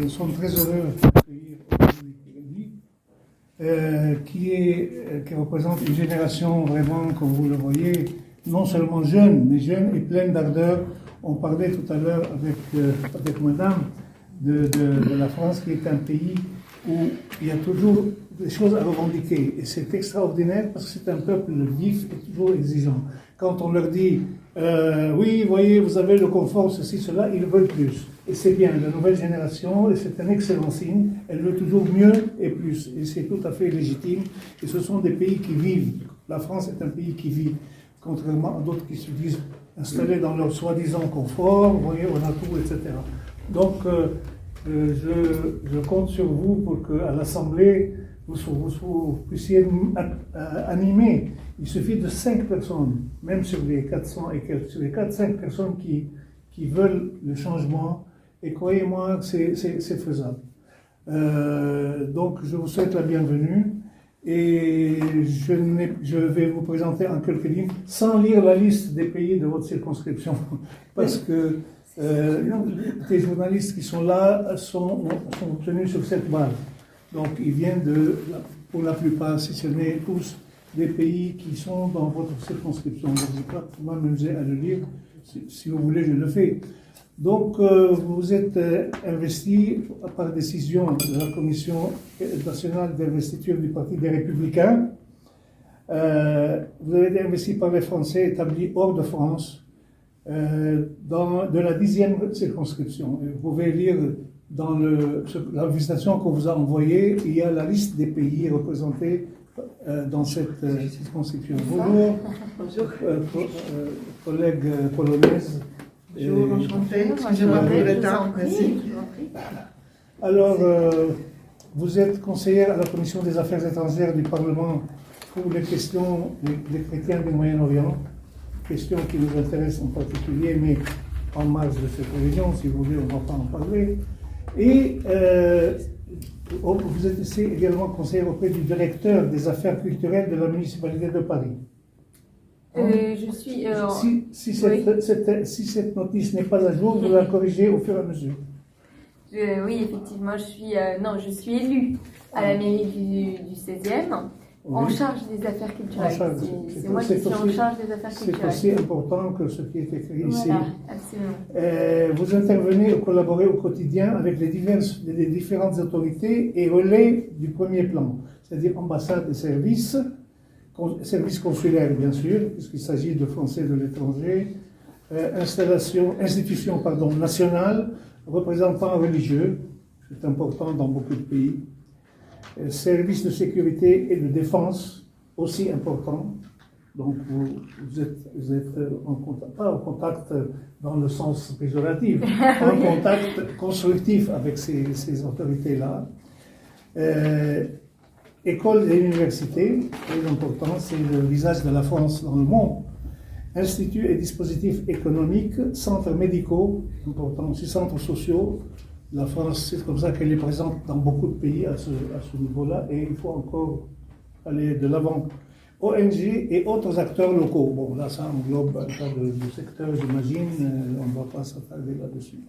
nous sommes très heureux d'accueillir aujourd'hui qui représente une génération vraiment, comme vous le voyez, non seulement jeune, mais jeune et pleine d'ardeur. On parlait tout à l'heure avec madame de la France, qui est un pays où il y a toujours des choses à revendiquer. Et c'est extraordinaire parce que c'est un peuple vif et toujours exigeant. Quand on leur dit oui, voyez, vous avez le confort, ceci, cela, ils veulent plus. Et c'est bien, la nouvelle génération, et c'est un excellent signe, elle veut toujours mieux et plus. Et c'est tout à fait légitime. Et ce sont des pays qui vivent. La France est un pays qui vit, contrairement à d'autres qui se disent installés dans leur soi-disant confort, vous voyez, on a tout, etc. Donc, je compte sur vous pour qu'à l'Assemblée, vous puissiez animer. Il suffit de 5 personnes, même sur les 400 et quelques, sur les 4-5 personnes qui veulent le changement, et croyez-moi que c'est faisable. Donc, je vous souhaite la bienvenue, et je vais vous présenter en quelques lignes, sans lire la liste des pays de votre circonscription, parce que les journalistes qui sont là sont tenus sur cette base. Donc, ils viennent pour la plupart, si ce n'est tous, des pays qui sont dans votre circonscription. Donc, je ne vais pas m'amuser à le lire. Si vous voulez, je le fais. Donc, vous êtes investi par décision de la Commission nationale d'investiture du Parti des Républicains. Vous avez été investi par les Français établis hors de France, de la 10e circonscription. Vous pouvez lire dans l'invitation qu'on vous a envoyée, il y a la liste des pays représentés dans cette circonscription. Bonjour, collègue polonaise. Bonjour, enchanté. Excusez-moi pour le retard. Merci. Alors, vous êtes conseillère à la Commission des Affaires étrangères du Parlement pour les questions des chrétiens du Moyen-Orient, questions qui nous intéressent en particulier, mais en marge de cette région, si vous voulez, on va pas en parler. Et vous êtes aussi également conseillère auprès du directeur des affaires culturelles de la municipalité de Paris. Je suis. Si cette notice n'est pas à jour, vous la corrigez au fur et à mesure. Oui, effectivement, je suis élue à la mairie du 16e, en charge des affaires culturelles. C'est moi qui suis en charge des affaires culturelles. C'est aussi important que ce qui est écrit ici. Voilà, absolument. Vous intervenez ou collaborez au quotidien avec les différentes autorités et relais du premier plan, c'est-à-dire ambassades et services consulaires, bien sûr, puisqu'il s'agit de Français de l'étranger, institutions nationales, représentants religieux, c'est important dans beaucoup de pays, services de sécurité et de défense, aussi important. Donc vous êtes pas en contact dans le sens péjoratif, en contact constructif avec ces autorités-là. Écoles et universités, très important, c'est le visage de la France dans le monde. Instituts et dispositifs économiques, centres médicaux, important aussi, centres sociaux. La France, c'est comme ça qu'elle est présente dans beaucoup de pays à ce niveau-là, et il faut encore aller de l'avant. ONG et autres acteurs locaux. Bon, là, ça englobe un tas de secteurs, j'imagine, on ne va pas s'attarder là-dessus.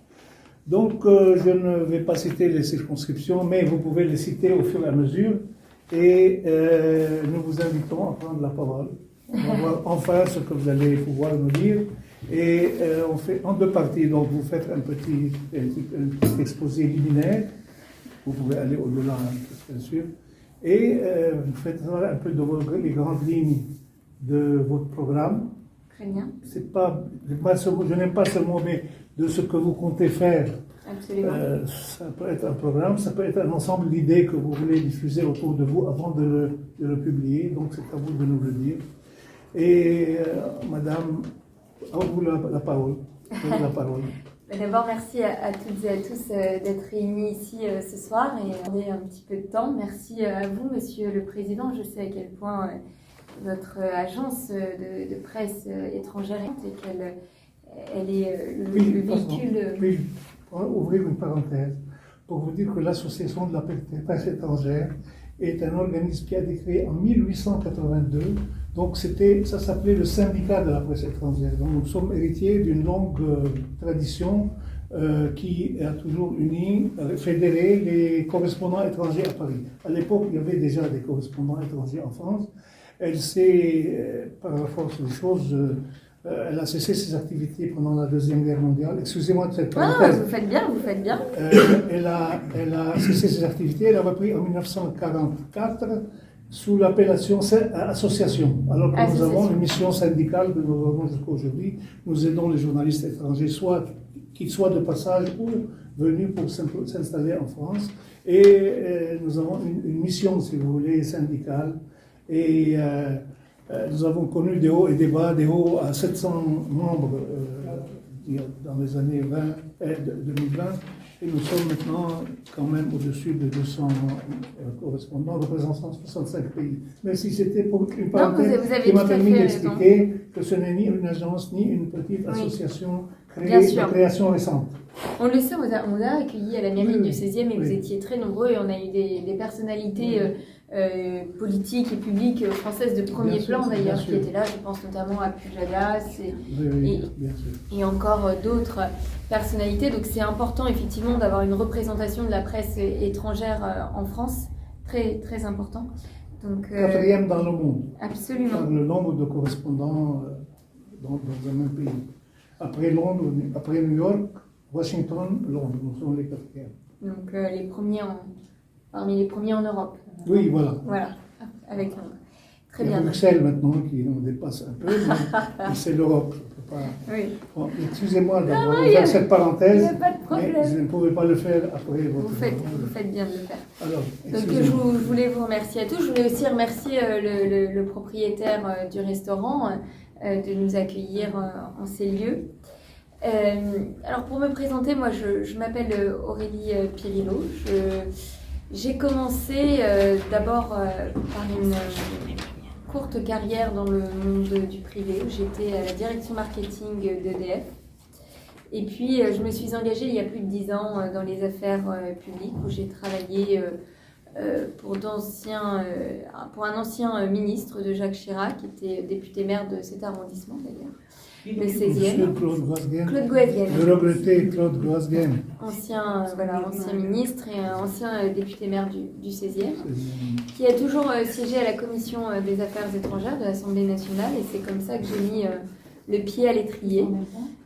Donc, je ne vais pas citer les circonscriptions, mais vous pouvez les citer au fur et à mesure. Et nous vous invitons à prendre la parole. On va voir enfin ce que vous allez pouvoir nous dire. Et on fait en 2 parties. Donc vous faites un petit exposé liminaire. Vous pouvez aller au-delà, bien sûr. Et vous faites un peu les grandes lignes de votre programme. Très bien. Je n'aime pas ce mot, mais de ce que vous comptez faire. Absolument. Ça peut être un programme, ça peut être un ensemble d'idées que vous voulez diffuser autour de vous avant de le publier, donc c'est à vous de nous le dire. Et madame, à vous la parole. D'abord, merci à toutes et à tous d'être réunis ici ce soir et d'accorder un petit peu de temps. Merci à vous, monsieur le président. Je sais à quel point votre agence de presse étrangère et qu'elle est le véhicule... Oui. Ouvrir une parenthèse pour vous dire que l'Association de la presse étrangère est un organisme qui a été créé en 1882. Donc ça s'appelait le syndicat de la presse étrangère. Donc nous sommes héritiers d'une longue tradition qui a toujours uni, fédéré les correspondants étrangers à Paris. À l'époque, il y avait déjà des correspondants étrangers en France. Elle s'est, par la force des choses, elle a cessé ses activités pendant la Deuxième Guerre mondiale. Excusez-moi de cette parenthèse. Vous faites bien, vous faites bien. Elle a cessé ses activités. Elle a repris en 1944 sous l'appellation association. Alors que nous avons une mission syndicale que nous avons jusqu'à aujourd'hui. Nous aidons les journalistes étrangers, soit qu'ils soient de passage ou venus pour s'installer en France. Et nous avons une mission, si vous voulez, syndicale. Et nous avons connu des hauts et des bas, des hauts à 700 membres dans les années 2020. Et nous sommes maintenant quand même au-dessus de 200 correspondants représentant 65 pays. Mais si c'était pour une parenthèse qui m'a permis d'expliquer que ce n'est ni une agence ni une petite association créée de création récente. On le sait, on vous a accueillis à la mairie du 16e et vous étiez très nombreux et on a eu des personnalités politiques et publiques françaises de premier plan d'ailleurs qui étaient là. Je pense notamment à Pujadas et encore d'autres personnalités. Donc c'est important effectivement d'avoir une représentation de la presse étrangère en France, très, très important. Donc, quatrième dans le monde. Absolument. Par le nombre de correspondants dans un même pays. Après Londres, après New York, Washington, Londres, nous sommes les quatrièmes. Donc parmi les premiers en Europe. Oui, voilà. Voilà, avec Londres. Très bien. Il y a Bruxelles maintenant qui nous dépasse un peu, mais c'est l'Europe. Oui. Bon, excusez-moi d'avoir ouvert cette parenthèse, il n'y a pas de problème. Mais je ne pouvais pas le faire après votre... Vous faites bien de le faire. Alors, donc je voulais vous remercier à tous. Je voulais aussi remercier le propriétaire du restaurant de nous accueillir en ces lieux. Alors pour me présenter, moi je m'appelle Aurélie Pirillo. J'ai commencé d'abord par une courte carrière dans le monde du privé où j'étais à la direction marketing d'EDF. Et puis je me suis engagée il y a plus de 10 ans dans les affaires publiques où j'ai travaillé pour un ancien ministre de Jacques Chirac qui était député maire de cet arrondissement d'ailleurs. Le 16e. Claude Goesgen. Le regretté Claude Goesgen. Ancien ministre et ancien député maire du 16e, qui a toujours siégé à la commission des affaires étrangères de l'Assemblée nationale et c'est comme ça que j'ai mis le pied à l'étrier.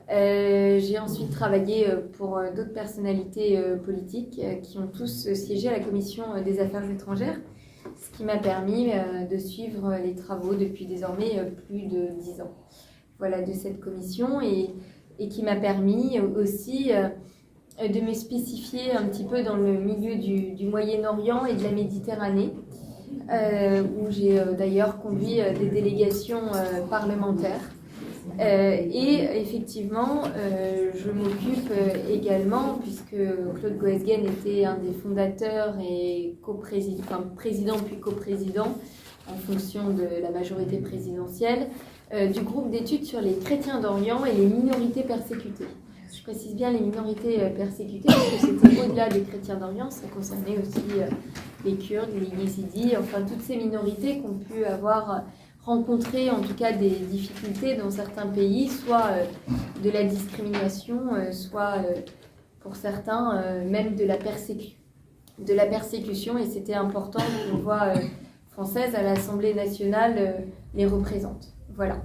J'ai ensuite travaillé pour d'autres personnalités politiques qui ont tous siégé à la commission des affaires étrangères, ce qui m'a permis de suivre les travaux depuis désormais plus de 10 ans. Voilà, de cette commission et qui m'a permis aussi de me spécifier un petit peu dans le milieu du Moyen-Orient et de la Méditerranée, où j'ai d'ailleurs conduit des délégations parlementaires. Et effectivement, je m'occupe également, puisque Claude Goesgen était un des fondateurs et président puis coprésident en fonction de la majorité présidentielle, du groupe d'études sur les chrétiens d'Orient et les minorités persécutées. Je précise bien les minorités persécutées parce que c'était au-delà des chrétiens d'Orient, ça concernait aussi les Kurdes, les Yézidis, enfin toutes ces minorités qui ont pu avoir rencontré en tout cas des difficultés dans certains pays, soit de la discrimination, soit pour certains même de la persécution et c'était important qu'une voix française à l'Assemblée nationale les représente. Voilà.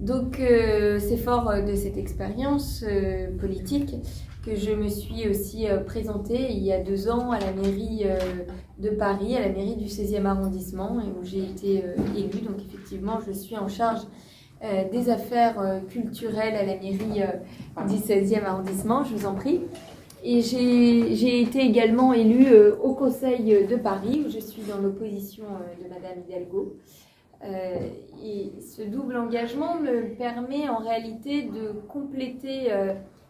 Donc c'est fort de cette expérience politique que je me suis aussi présentée il y a 2 ans à la mairie de Paris, à la mairie du 16e arrondissement, où j'ai été élue. Donc effectivement, je suis en charge des affaires culturelles à la mairie du 16e arrondissement, je vous en prie. Et j'ai été également élue au Conseil de Paris, où je suis dans l'opposition de Madame Hidalgo. Et ce double engagement me permet en réalité de compléter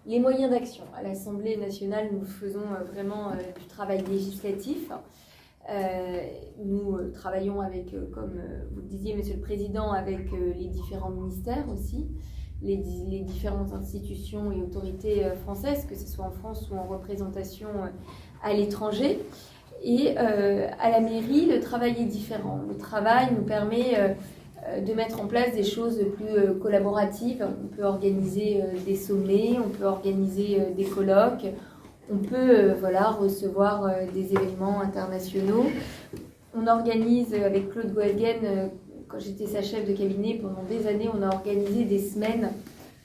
les moyens d'action. À l'Assemblée nationale, nous faisons vraiment du travail législatif. Nous travaillons avec, comme vous le disiez, Monsieur le Président, avec les différents ministères aussi, les différentes institutions et autorités françaises, que ce soit en France ou en représentation à l'étranger. Et à la mairie, le travail est différent. Le travail nous permet de mettre en place des choses plus collaboratives. On peut organiser des sommets, on peut organiser des colloques, on peut recevoir des événements internationaux. On organise avec Claude Goelgen, quand j'étais sa chef de cabinet pendant des années, on a organisé des semaines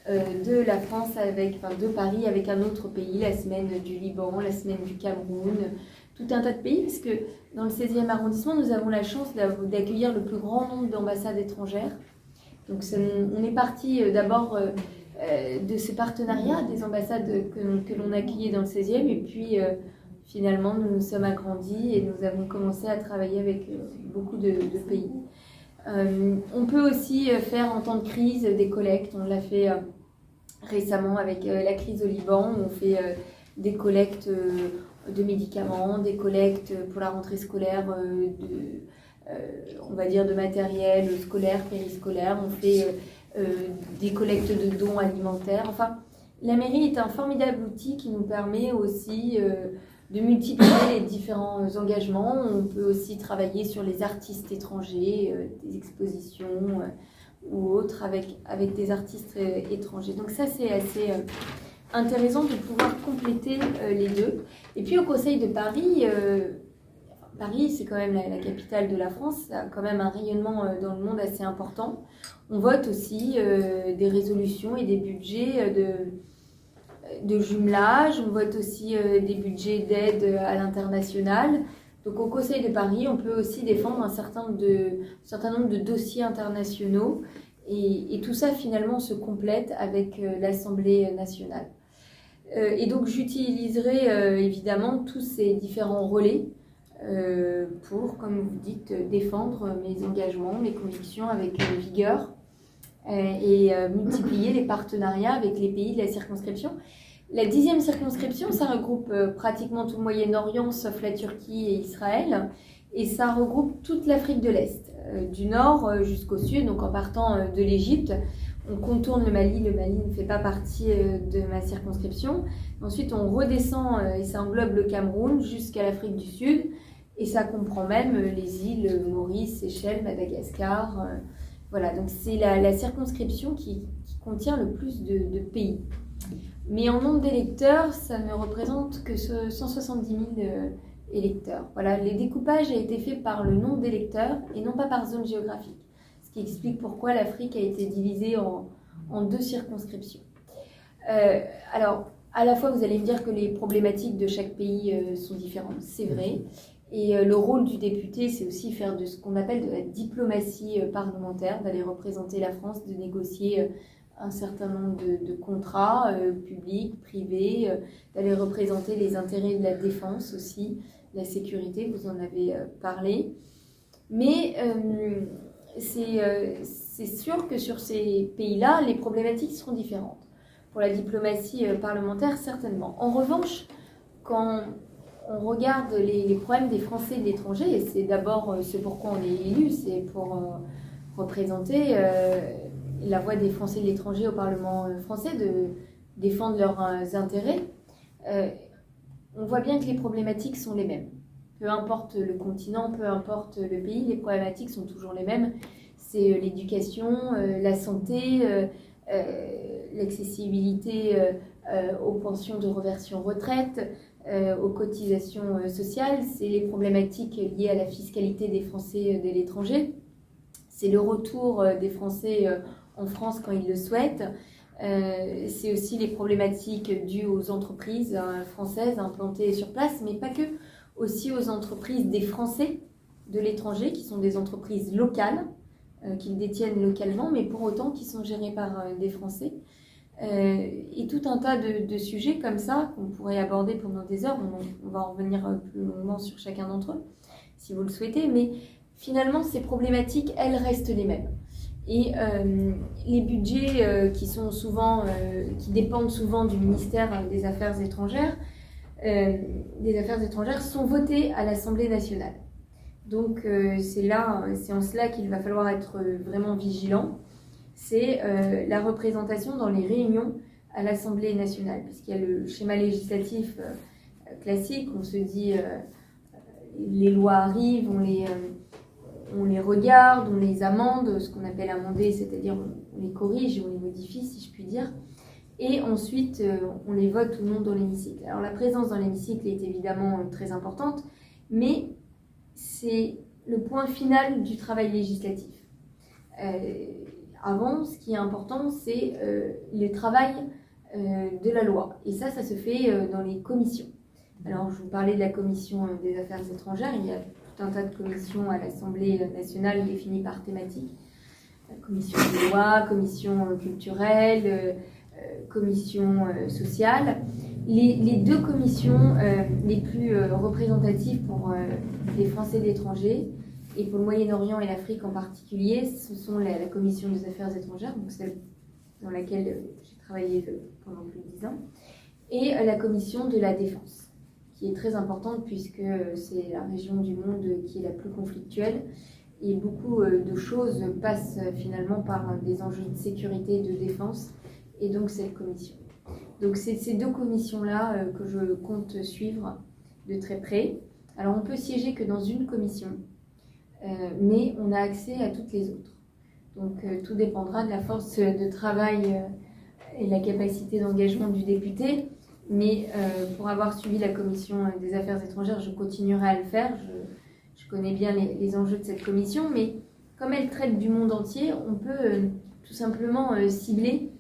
de la France de Paris avec un autre pays, la semaine du Liban, la semaine du Cameroun, tout un tas de pays, parce que dans le 16e arrondissement, nous avons la chance d'accueillir le plus grand nombre d'ambassades étrangères. Donc on est parti d'abord de ce partenariat des ambassades que l'on accueillait dans le 16e, et puis finalement nous nous sommes agrandis et nous avons commencé à travailler avec beaucoup de pays. On peut aussi faire en temps de crise des collectes. On l'a fait récemment avec la crise au Liban. On fait des collectes de médicaments, des collectes pour la rentrée scolaire, de matériel scolaire, périscolaire. On fait des collectes de dons alimentaires. Enfin, la mairie est un formidable outil qui nous permet aussi de multiplier les différents engagements. On peut aussi travailler sur les artistes étrangers, des expositions ou autres avec des artistes étrangers. Donc ça, c'est assez intéressant de pouvoir compléter les deux. Et puis au Conseil de Paris, Paris, c'est quand même la capitale de la France, ça a quand même un rayonnement dans le monde assez important. On vote aussi des résolutions et des budgets de jumelage, on vote aussi des budgets d'aide à l'international. Donc au Conseil de Paris, on peut aussi défendre un certain nombre de dossiers internationaux et tout ça finalement se complète avec l'Assemblée nationale. Et donc j'utiliserai évidemment tous ces différents relais pour, comme vous dites, défendre mes engagements, mes convictions avec vigueur et multiplier les partenariats avec les pays de la circonscription. La 10e circonscription, ça regroupe pratiquement tout le Moyen-Orient, sauf la Turquie et Israël, et ça regroupe toute l'Afrique de l'Est, du nord jusqu'au sud. Donc en partant de l'Égypte, on contourne le Mali ne fait pas partie de ma circonscription. Ensuite, on redescend et ça englobe le Cameroun jusqu'à l'Afrique du Sud, et ça comprend même les îles Maurice, Seychelles, Madagascar. Voilà, donc c'est la circonscription qui contient le plus de pays. Mais en nombre d'électeurs, ça ne représente que 170 000 électeurs. Voilà, le découpage a été fait par le nombre d'électeurs et non pas par zone géographique. Ce qui explique pourquoi l'Afrique a été divisée en 2 circonscriptions. Alors, à la fois, vous allez me dire que les problématiques de chaque pays sont différentes, c'est vrai. Et le rôle du député, c'est aussi faire de ce qu'on appelle de la diplomatie parlementaire, d'aller représenter la France, de négocier un certain nombre de contrats publics, privés, d'aller représenter les intérêts de la défense aussi, la sécurité, vous en avez parlé. Mais c'est sûr que sur ces pays-là, les problématiques seront différentes. Pour la diplomatie parlementaire, certainement. En revanche, quand on regarde les problèmes des Français de l'étranger, et c'est d'abord ce pourquoi on est élu, c'est pour représenter la voix des Français de l'étranger au Parlement français, de défendre leurs intérêts. On voit bien que les problématiques sont les mêmes. Peu importe le continent, peu importe le pays, les problématiques sont toujours les mêmes. C'est l'éducation, la santé, l'accessibilité aux pensions de reversion retraite, aux cotisations sociales. C'est les problématiques liées à la fiscalité des Français de l'étranger. C'est le retour des Français en France quand ils le souhaitent. C'est aussi les problématiques dues aux entreprises françaises implantées sur place, mais pas que, aussi aux entreprises des Français de l'étranger, qui sont des entreprises locales, qu'ils détiennent localement, mais pour autant qui sont gérées par des Français. Et tout un tas de sujets comme ça qu'on pourrait aborder pendant des heures. On va en revenir plus longuement sur chacun d'entre eux, si vous le souhaitez, mais finalement, ces problématiques, elles restent les mêmes. Et les budgets qui dépendent souvent du ministère des Affaires étrangères, sont votés à l'Assemblée nationale. Donc c'est en cela qu'il va falloir être vraiment vigilant. C'est la représentation dans les réunions à l'Assemblée nationale, puisqu'il y a le schéma législatif classique, on se dit les lois arrivent, on les regarde, on les amende, ce qu'on appelle amender, c'est-à-dire on les corrige, on les modifie, si je puis dire. Et ensuite, on les vote ou non dans l'hémicycle. Alors la présence dans l'hémicycle est évidemment très importante, mais c'est le point final du travail législatif. Avant, ce qui est important, c'est le travail de la loi. Et ça se fait dans les commissions. Alors, je vous parlais de la commission des affaires étrangères. Il y a tout un tas de commissions à l'Assemblée nationale définies par thématique. Commission des lois, commission culturelle, commission sociale. Les deux commissions les plus représentatives pour les Français de l'étranger et pour le Moyen-Orient et l'Afrique en particulier, ce sont la commission des affaires étrangères, donc celle dans laquelle j'ai travaillé pendant plus de 10 ans, et la commission de la défense, qui est très importante puisque c'est la région du monde qui est la plus conflictuelle et beaucoup de choses passent finalement par des enjeux de sécurité et de défense, et donc cette commission. Donc c'est ces deux commissions-là que je compte suivre de très près. Alors on peut siéger que dans une commission, mais on a accès à toutes les autres. Donc tout dépendra de la force de travail et la capacité d'engagement du député. Mais pour avoir suivi la commission des affaires étrangères, je continuerai à le faire. Je connais bien les enjeux de cette commission, mais comme elle traite du monde entier, on peut tout simplement cibler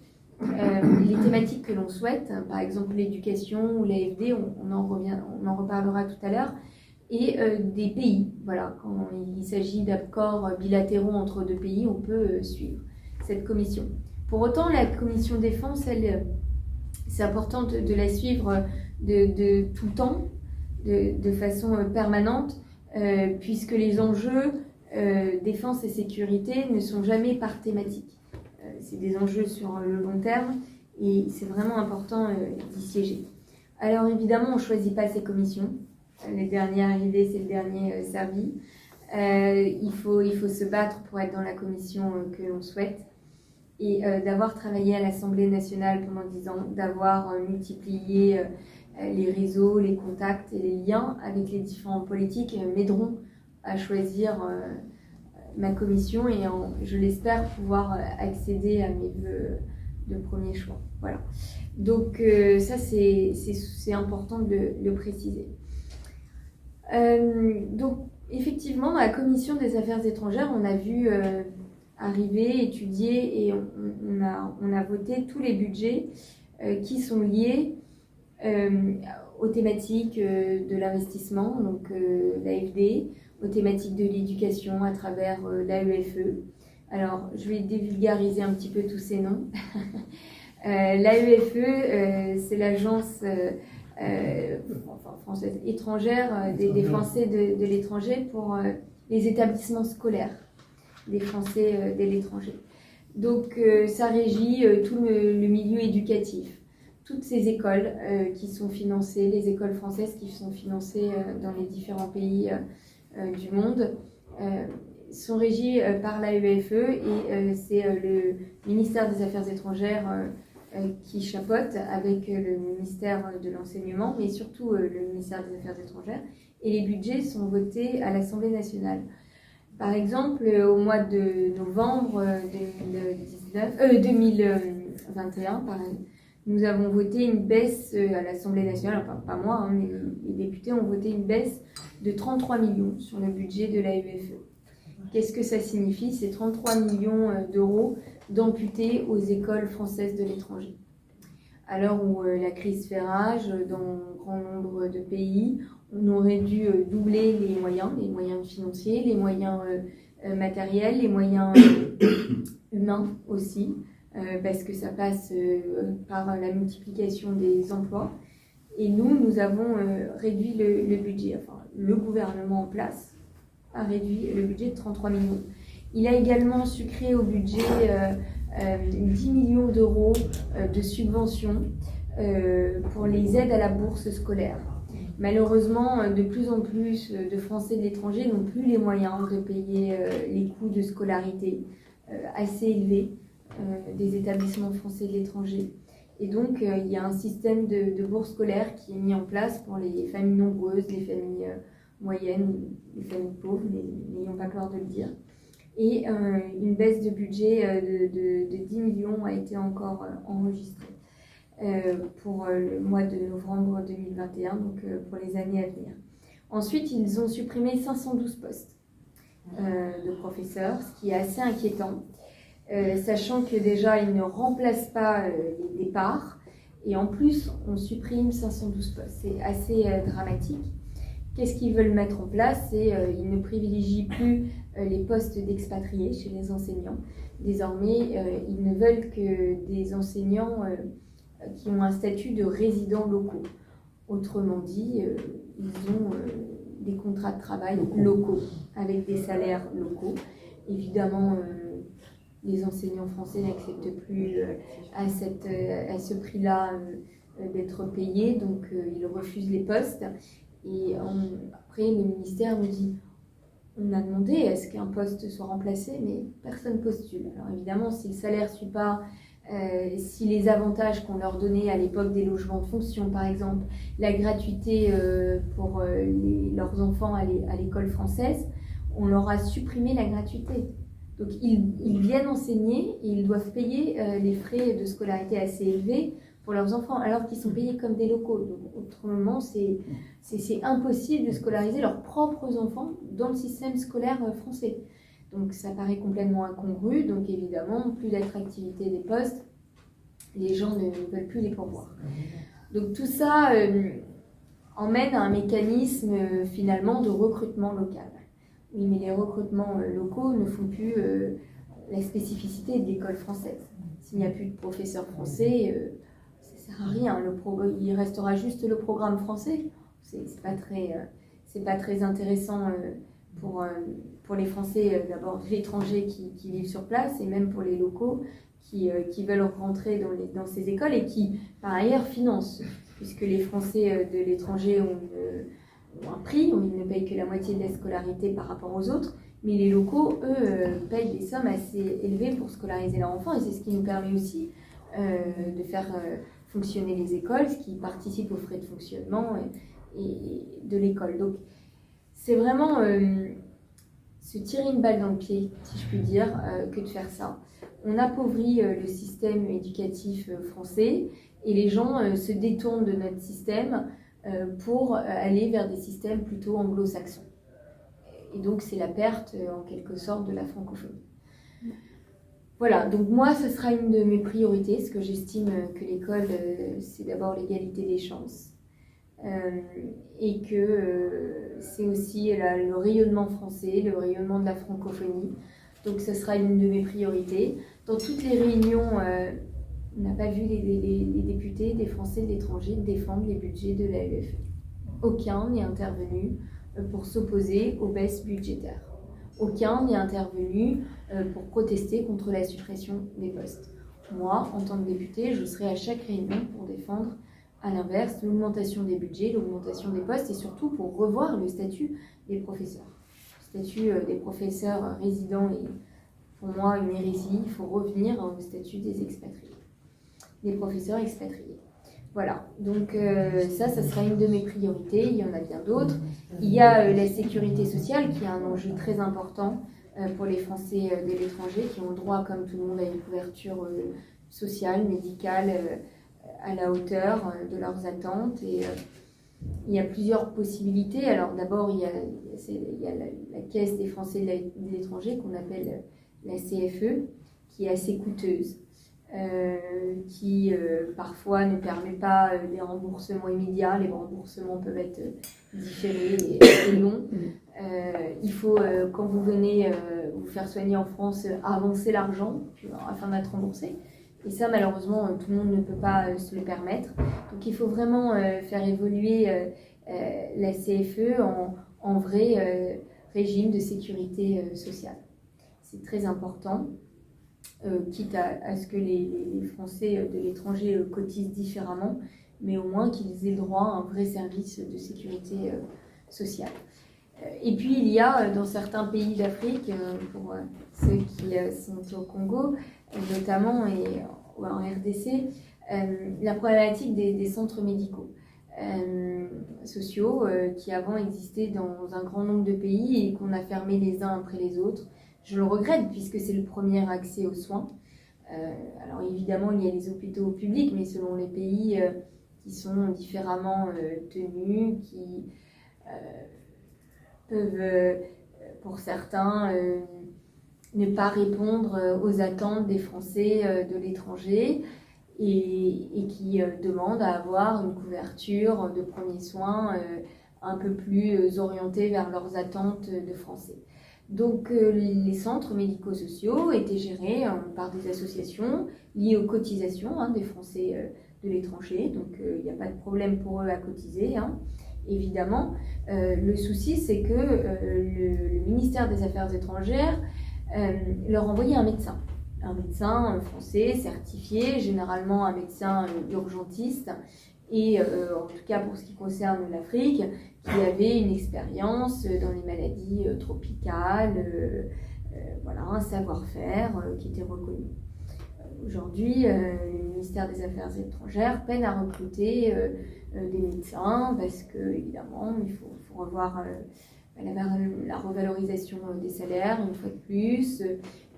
les thématiques que l'on souhaite, par exemple l'éducation ou l'AFD, on en reparlera tout à l'heure, et des pays. Voilà, quand il s'agit d'accords bilatéraux entre deux pays, on peut suivre cette commission. Pour autant, la commission défense, c'est important de la suivre de tout le temps, de façon permanente, puisque les enjeux défense et sécurité ne sont jamais par thématique. C'est des enjeux sur le long terme et c'est vraiment important d'y siéger. Alors évidemment, on ne choisit pas ces commissions. Le dernier arrivé, c'est le dernier servi. Il faut se battre pour être dans la commission que l'on souhaite et d'avoir travaillé à l'Assemblée nationale pendant 10 ans, d'avoir multiplié les réseaux, les contacts et les liens avec les différents politiques m'aideront à choisir ma commission et je l'espère pouvoir accéder à mes vœux de premier choix. Voilà. Donc ça c'est important de le préciser. Donc effectivement dans la commission des affaires étrangères on a vu arriver, étudier et on a voté tous les budgets qui sont liés aux thématiques de l'investissement, donc l'AFD, aux thématiques de l'éducation à travers l'AEFE. Alors, je vais dévulgariser un petit peu tous ces noms. L'AEFE, c'est l'agence française étrangère des Français de l'étranger pour les établissements scolaires des Français de l'étranger. Donc, ça régit tout le milieu éducatif. Toutes ces écoles qui sont financées, les écoles françaises qui sont financées dans les différents pays du monde, sont régies par l'AEFE et c'est le ministère des Affaires étrangères qui chapeaute avec le ministère de l'Enseignement, mais surtout le ministère des Affaires étrangères. Et les budgets sont votés à l'Assemblée nationale. Par exemple, au mois de novembre 2021, nous avons voté une baisse à l'Assemblée nationale, enfin pas moi, mais les députés ont voté une baisse de 33 millions sur le budget de l'AEFE. Qu'est-ce que ça signifie? C'est 33 millions d'euros d'amputés aux écoles françaises de l'étranger. À l'heure où la crise fait rage dans un grand nombre de pays, on aurait dû doubler les moyens financiers, les moyens matériels, les moyens humains aussi, parce que ça passe par la multiplication des emplois. Et nous avons réduit le budget, enfin le gouvernement en place a réduit le budget de 33 millions. Il a également sucré au budget 10 millions d'euros de subventions pour les aides à la bourse scolaire. Malheureusement, de plus en plus de Français de l'étranger n'ont plus les moyens de payer les coûts de scolarité assez élevés des établissements français de l'étranger. Et donc, il y a un système de bourse scolaire qui est mis en place pour les familles nombreuses, les familles moyennes, des familles pauvres, n'ayons pas peur de le dire. Et une baisse de budget de 10 millions a été encore enregistrée pour le mois de novembre 2021, donc pour les années à venir. Ensuite, ils ont supprimé 512 postes de professeurs, ce qui est assez inquiétant, sachant que déjà, ils ne remplacent pas les départs, et en plus, on supprime 512 postes. C'est assez dramatique. Qu'est-ce qu'ils veulent mettre en place? Ils ne privilégient plus les postes d'expatriés chez les enseignants. Désormais, ils ne veulent que des enseignants qui ont un statut de résidents locaux. Autrement dit, ils ont des contrats de travail locaux, avec des salaires locaux. Évidemment, les enseignants français n'acceptent plus à ce prix-là d'être payés, donc ils refusent les postes. Et après, le ministère nous dit, on a demandé à ce qu'un poste soit remplacé, mais personne postule. Alors évidemment, si le salaire ne suit pas, si les avantages qu'on leur donnait à l'époque des logements de fonction, par exemple, la gratuité pour leurs enfants à l'école française, on leur a supprimé la gratuité. Donc ils viennent enseigner et ils doivent payer les frais de scolarité assez élevés pour leurs enfants, alors qu'ils sont payés comme des locaux. Donc, autrement, c'est impossible de scolariser leurs propres enfants dans le système scolaire français. Donc ça paraît complètement incongru, donc évidemment, plus d'attractivité des postes, les gens ne veulent plus les pourvoir. Donc tout ça emmène à un mécanisme finalement de recrutement local. Oui, mais les recrutements locaux ne font plus la spécificité de l'école française. S'il n'y a plus de professeurs français, ça ne sert à rien. Il restera juste le programme français. C'est pas très intéressant pour les Français, d'abord l'étranger qui vivent sur place, et même pour les locaux qui veulent rentrer dans ces écoles et qui, par ailleurs, financent, puisque les Français de l'étranger ont un prix, ils ne payent que la moitié de la scolarité par rapport aux autres, mais les locaux, eux, payent des sommes assez élevées pour scolariser leurs enfants, et c'est ce qui nous permet aussi de faire fonctionner les écoles, ce qui participe aux frais de fonctionnement et de l'école. Donc, c'est vraiment se tirer une balle dans le pied, si je puis dire, que de faire ça. On appauvrit le système éducatif français et les gens se détournent de notre système pour aller vers des systèmes plutôt anglo-saxons. Et donc, c'est la perte, en quelque sorte, de la francophonie. Voilà, donc moi, ce sera une de mes priorités, parce que j'estime que l'école, c'est d'abord l'égalité des chances. Et que c'est aussi le rayonnement français, le rayonnement de la francophonie. Donc ce sera une de mes priorités. Dans toutes les réunions, on n'a pas vu les députés des Français de l'étranger défendre les budgets de l'AEFE. Aucun n'est intervenu pour s'opposer aux baisses budgétaires. Aucun n'est intervenu pour protester contre la suppression des postes. Moi, en tant que députée, je serai à chaque réunion pour défendre, à l'inverse, l'augmentation des budgets, l'augmentation des postes et surtout pour revoir le statut des professeurs. Le statut des professeurs résidents est pour moi une hérésie. Il faut revenir au statut des expatriés, des professeurs expatriés. Voilà, donc ça sera une de mes priorités. Il y en a bien d'autres. Il y a la sécurité sociale qui est un enjeu très important pour les Français de l'étranger qui ont droit, comme tout le monde, à une couverture sociale, médicale, à la hauteur de leurs attentes. Et il y a plusieurs possibilités. Alors d'abord, il y a la Caisse des Français de l'étranger qu'on appelle la CFE, qui est assez coûteuse. Qui parfois ne permet pas des remboursements immédiats. Les remboursements peuvent être différés et longs. Il faut, quand vous venez vous faire soigner en France, avancer l'argent afin d'être remboursé. Et ça, malheureusement, tout le monde ne peut pas se le permettre. Donc il faut vraiment faire évoluer la CFE en vrai régime de sécurité sociale. C'est très important. Quitte à ce que les Français de l'étranger cotisent différemment, mais au moins qu'ils aient droit à un vrai service de sécurité sociale. Et puis il y a dans certains pays d'Afrique, pour ceux qui sont au Congo notamment et en RDC, la problématique des centres médicaux. sociaux qui avant existaient dans un grand nombre de pays et qu'on a fermés les uns après les autres. Je le regrette puisque c'est le premier accès aux soins. Alors évidemment, il y a les hôpitaux publics, mais selon les pays qui sont différemment tenus, qui peuvent, pour certains, ne pas répondre aux attentes des Français de l'étranger et qui demandent à avoir une couverture de premiers soins un peu plus orientée vers leurs attentes de Français. Donc les centres médico-sociaux étaient gérés par des associations liées aux cotisations des Français de l'étranger, donc il n'y a pas de problème pour eux à cotiser, évidemment. Le souci, c'est que le ministère des Affaires étrangères leur envoyait un médecin français certifié, généralement un médecin urgentiste, et en tout cas pour ce qui concerne l'Afrique, qui avait une expérience dans les maladies tropicales, voilà, un savoir-faire qui était reconnu. Aujourd'hui, le ministère des Affaires étrangères peine à recruter des médecins parce que, évidemment, il faut revoir la revalorisation des salaires une fois de plus.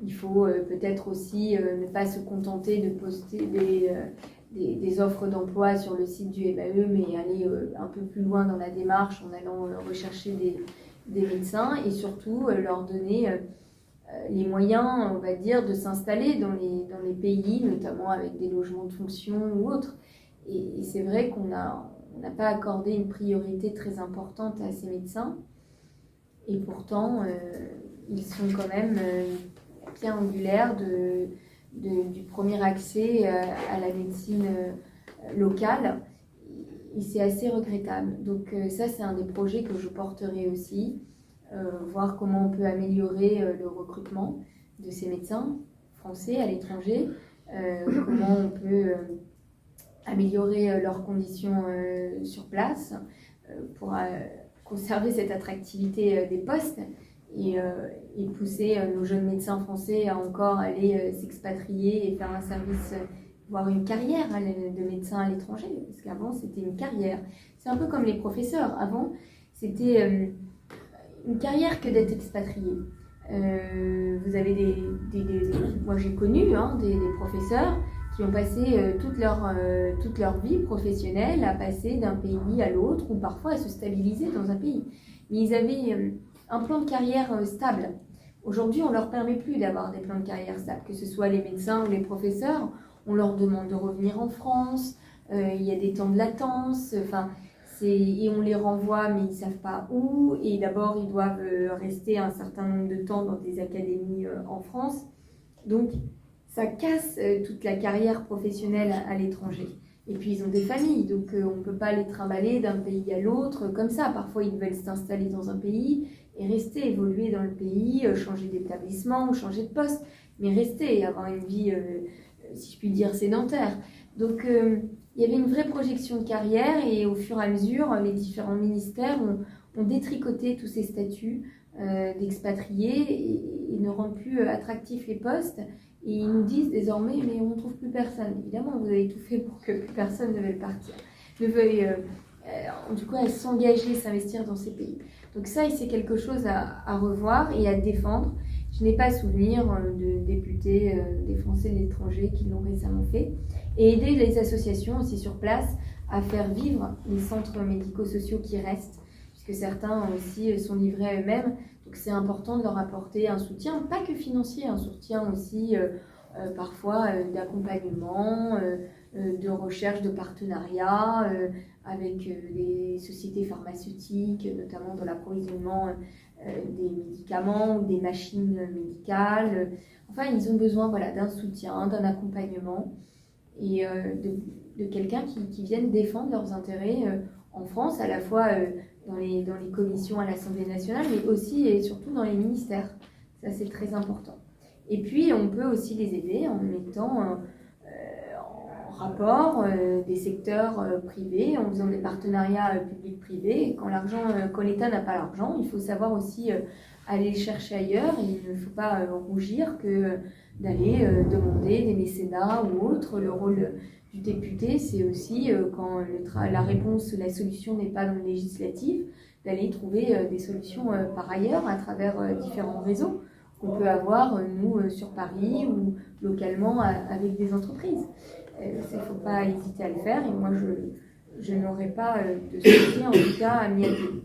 Il faut peut-être aussi ne pas se contenter de poster des offres d'emploi sur le site du MAE, mais aller un peu plus loin dans la démarche en allant rechercher des médecins et surtout leur donner les moyens, on va dire, de s'installer dans les pays, notamment avec des logements de fonction ou autres. Et c'est vrai qu'on n'a pas accordé une priorité très importante à ces médecins. Et pourtant, ils sont quand même pierre angulaire du premier accès à la médecine locale. Et c'est assez regrettable. Donc ça, c'est un des projets que je porterai aussi. Voir comment on peut améliorer le recrutement de ces médecins français à l'étranger, comment on peut améliorer leurs conditions sur place pour conserver cette attractivité des postes et pousser nos jeunes médecins français à encore aller s'expatrier et faire un service, voire une carrière de médecin à l'étranger, parce qu'avant c'était une carrière. C'est un peu comme les professeurs. Avant, c'était une carrière que d'être expatrié. Vous avez moi j'ai connu des professeurs qui ont passé toute leur vie professionnelle à passer d'un pays à l'autre ou parfois à se stabiliser dans un pays. Mais ils avaient un plan de carrière stable. Aujourd'hui, on ne leur permet plus d'avoir des plans de carrière stables, que ce soit les médecins ou les professeurs. On leur demande de revenir en France, il y a des temps de latence, et on les renvoie, mais ils ne savent pas où. Et d'abord, ils doivent rester un certain nombre de temps dans des académies en France. Donc, ça casse toute la carrière professionnelle à l'étranger. Et puis, ils ont des familles, donc on ne peut pas les trimballer d'un pays à l'autre comme ça. Parfois, ils veulent s'installer dans un pays et rester, évoluer dans le pays, changer d'établissement ou changer de poste, mais rester et avoir une vie, si je puis dire, sédentaire. Donc, il y avait une vraie projection de carrière et au fur et à mesure, les différents ministères ont détricoté tous ces statuts d'expatriés et ne rendent plus attractifs les postes. Et ils nous disent désormais, mais on ne trouve plus personne. Évidemment, vous avez tout fait pour que plus personne ne veuille partir, ne veuille en tout cas s'engager, s'investir dans ces pays. Donc ça, c'est quelque chose à revoir et à défendre. Je n'ai pas souvenir de députés des Français de l'étranger qui l'ont récemment fait. Et aider les associations aussi sur place à faire vivre les centres médico-sociaux qui restent, puisque certains aussi sont livrés à eux-mêmes. Donc c'est important de leur apporter un soutien, pas que financier, un soutien aussi parfois d'accompagnement, de recherche de partenariat avec des sociétés pharmaceutiques, notamment dans l'approvisionnement des médicaments ou des machines médicales. Enfin, ils ont besoin d'un soutien, d'un accompagnement et de quelqu'un qui vienne défendre leurs intérêts en France, à la fois dans les commissions à l'Assemblée nationale, mais aussi et surtout dans les ministères. Ça, c'est très important. Et puis, on peut aussi les aider en mettant en rapport des secteurs privés, en faisant des partenariats publics-privés. Quand l'État n'a pas l'argent, il faut savoir aussi aller le chercher ailleurs. Et il ne faut pas rougir que d'aller demander des mécénats ou autre. Le rôle du député, c'est aussi quand la réponse, la solution n'est pas dans le législatif, d'aller trouver des solutions par ailleurs à travers différents réseaux qu'on peut avoir, nous, sur Paris ou localement avec des entreprises. Il ne faut pas hésiter à le faire et moi, je n'aurai pas de souci, en tout cas, à m'y atteler.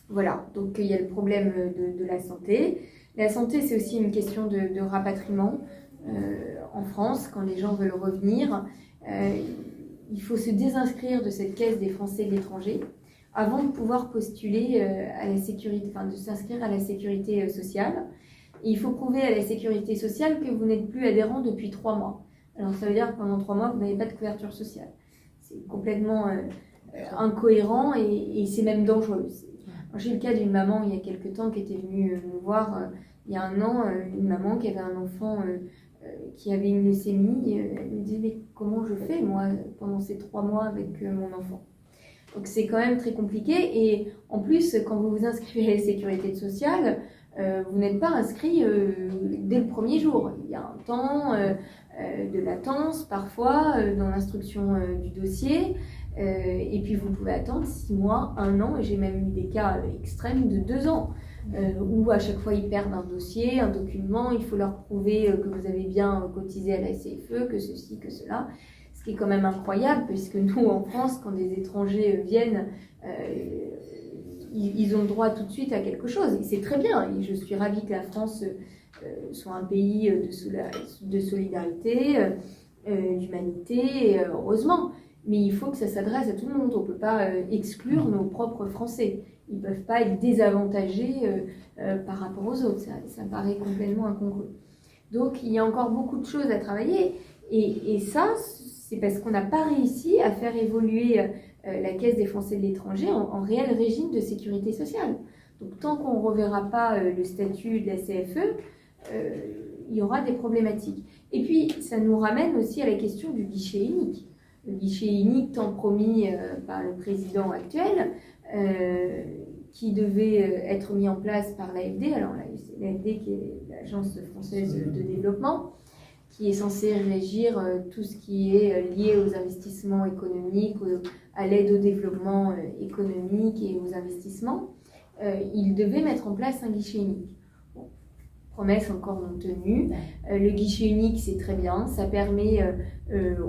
Voilà, donc il y a le problème de la santé. La santé, c'est aussi une question de rapatriement. En France, quand les gens veulent revenir, il faut se désinscrire de cette caisse des Français de l'étranger avant de pouvoir postuler à la sécurité, enfin de s'inscrire à la sécurité sociale. Et il faut prouver à la sécurité sociale que vous n'êtes plus adhérent depuis 3 mois. Alors ça veut dire que pendant 3 mois, vous n'avez pas de couverture sociale. C'est complètement incohérent et c'est même dangereux. J'ai eu le cas d'une maman il y a quelques temps qui était venue me voir il y a 1 an, une maman qui avait un enfant qui avait une leucémie. Elle me disait mais comment je fais moi pendant ces 3 mois avec mon enfant? Donc c'est quand même très compliqué et en plus quand vous vous inscrivez à la sécurité sociale, vous n'êtes pas inscrit dès le premier jour. Il y a un temps de latence parfois dans l'instruction du dossier. Et puis vous pouvez attendre 6 mois, 1 an, et j'ai même eu des cas extrêmes de 2 ans, où à chaque fois ils perdent un dossier, un document, il faut leur prouver que vous avez bien cotisé à la CFE, que ceci, que cela, ce qui est quand même incroyable, puisque nous en France, quand des étrangers viennent, ils ont le droit tout de suite à quelque chose, et c'est très bien, et je suis ravie que la France soit un pays de solidarité, d'humanité, heureusement. Mais il faut que ça s'adresse à tout le monde. On ne peut pas exclure nos propres Français. Ils ne peuvent pas être désavantagés par rapport aux autres. Ça paraît complètement incongru. Donc, il y a encore beaucoup de choses à travailler. Et ça, c'est parce qu'on n'a pas réussi à faire évoluer la Caisse des Français de l'étranger en réel régime de sécurité sociale. Donc, tant qu'on ne reverra pas le statut de la CFE, il y aura des problématiques. Et puis, ça nous ramène aussi à la question du guichet unique. Le guichet unique tant promis par le président actuel, qui devait être mis en place par l'AFD. Alors l'AFD qui est l'Agence française de développement, qui est censée régir tout ce qui est lié aux investissements économiques, à l'aide au développement économique et aux investissements. Il devait mettre en place un guichet unique. Promesse encore non tenue. Le guichet unique, c'est très bien. Ça permet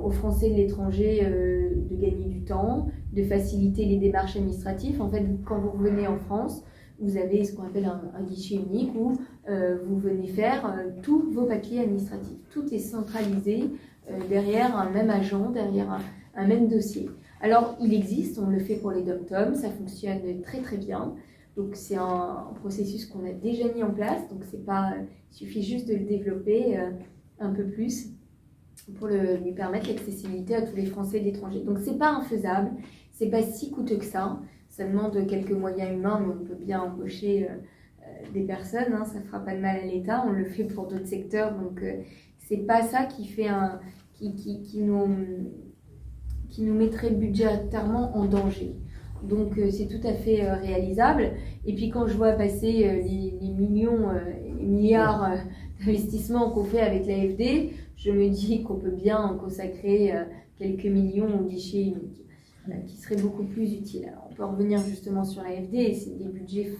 aux Français de l'étranger de gagner du temps, de faciliter les démarches administratives. En fait, quand vous revenez en France, vous avez ce qu'on appelle un guichet unique où vous venez faire tous vos papiers administratifs. Tout est centralisé derrière un même agent, derrière un même dossier. Alors, il existe, on le fait pour les dom-toms, ça fonctionne très très bien. Donc c'est un processus qu'on a déjà mis en place, donc c'est pas, il suffit juste de le développer un peu plus pour lui permettre l'accessibilité à tous les Français de l'étranger. Donc c'est pas infaisable, c'est pas si coûteux que ça demande quelques moyens humains, mais on peut bien embaucher des personnes, hein, ça fera pas de mal à l'État, on le fait pour d'autres secteurs, donc c'est pas ça qui fait qui nous mettrait budgétairement en danger. Donc c'est tout à fait réalisable. Et puis quand je vois passer les millions, les milliards d'investissements qu'on fait avec l'AFD, je me dis qu'on peut bien consacrer quelques millions au guichet unique, qui serait beaucoup plus utile. Alors, on peut revenir justement sur l'AFD, c'est des budgets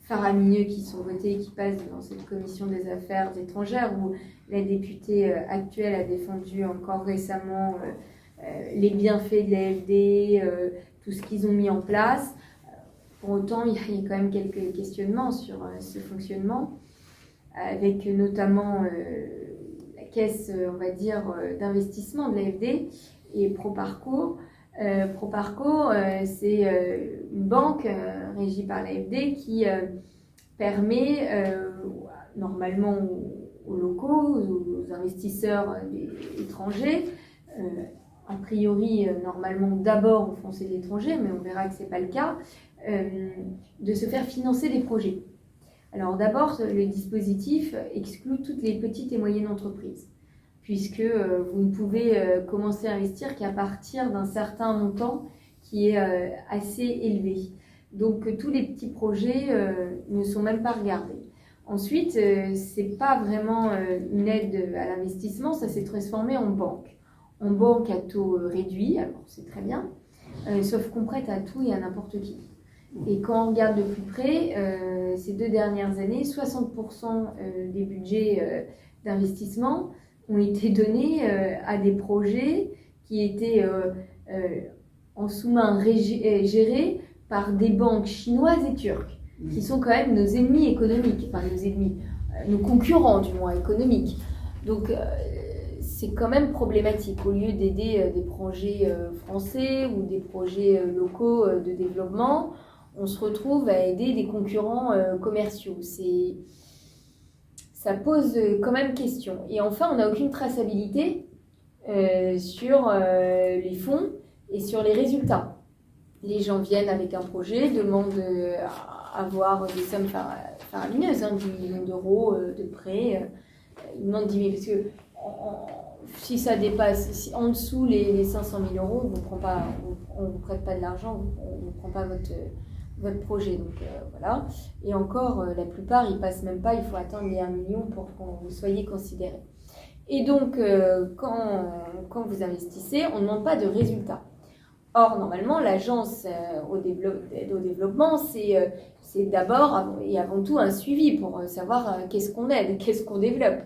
faramineux qui sont votés et qui passent dans cette commission des affaires étrangères où la députée actuelle a défendu encore récemment les bienfaits de l'AFD, tout ce qu'ils ont mis en place. Pour autant, il y a quand même quelques questionnements sur ce fonctionnement, avec notamment la caisse, on va dire, d'investissement de l'AFD et Proparco. Proparco, c'est une banque régie par l'AFD qui permet normalement aux locaux, aux investisseurs étrangers, a priori, normalement d'abord aux Français de l'étranger, mais on verra que ce n'est pas le cas, de se faire financer des projets. Alors d'abord, le dispositif exclut toutes les petites et moyennes entreprises, puisque vous ne pouvez commencer à investir qu'à partir d'un certain montant qui est assez élevé. Donc tous les petits projets ne sont même pas regardés. Ensuite, ce n'est pas vraiment une aide à l'investissement, ça s'est transformé en banque. en banque à taux réduit, alors c'est très bien, sauf qu'on prête à tout et à n'importe qui. Et quand on regarde de plus près, ces 2 dernières années, 60% des budgets d'investissement ont été donnés à des projets qui étaient en sous-main gérés par des banques chinoises et turques, qui sont quand même nos ennemis économiques, enfin nos ennemis, nos concurrents du moins économiques. Donc c'est quand même problématique. Au lieu d'aider des projets français ou des projets locaux de développement, on se retrouve à aider des concurrents commerciaux. Ça pose quand même question. Et enfin, on n'a aucune traçabilité sur les fonds et sur les résultats. Les gens viennent avec un projet, demandent à avoir des sommes faramineuses, 10 millions d'euros de prêts. Ils demandent 10 000, parce que si ça dépasse, en dessous les 500 000 euros, on ne vous prête pas de l'argent, on ne prend pas votre projet. Donc voilà. Et encore, la plupart, ils passent même pas, il faut attendre les 1 million pour que vous soyez considéré. Et donc, quand vous investissez, on ne demande pas de résultats. Or, normalement, l'agence d'aide au développement, c'est d'abord et avant tout un suivi pour savoir qu'est-ce qu'on aide, qu'est-ce qu'on développe.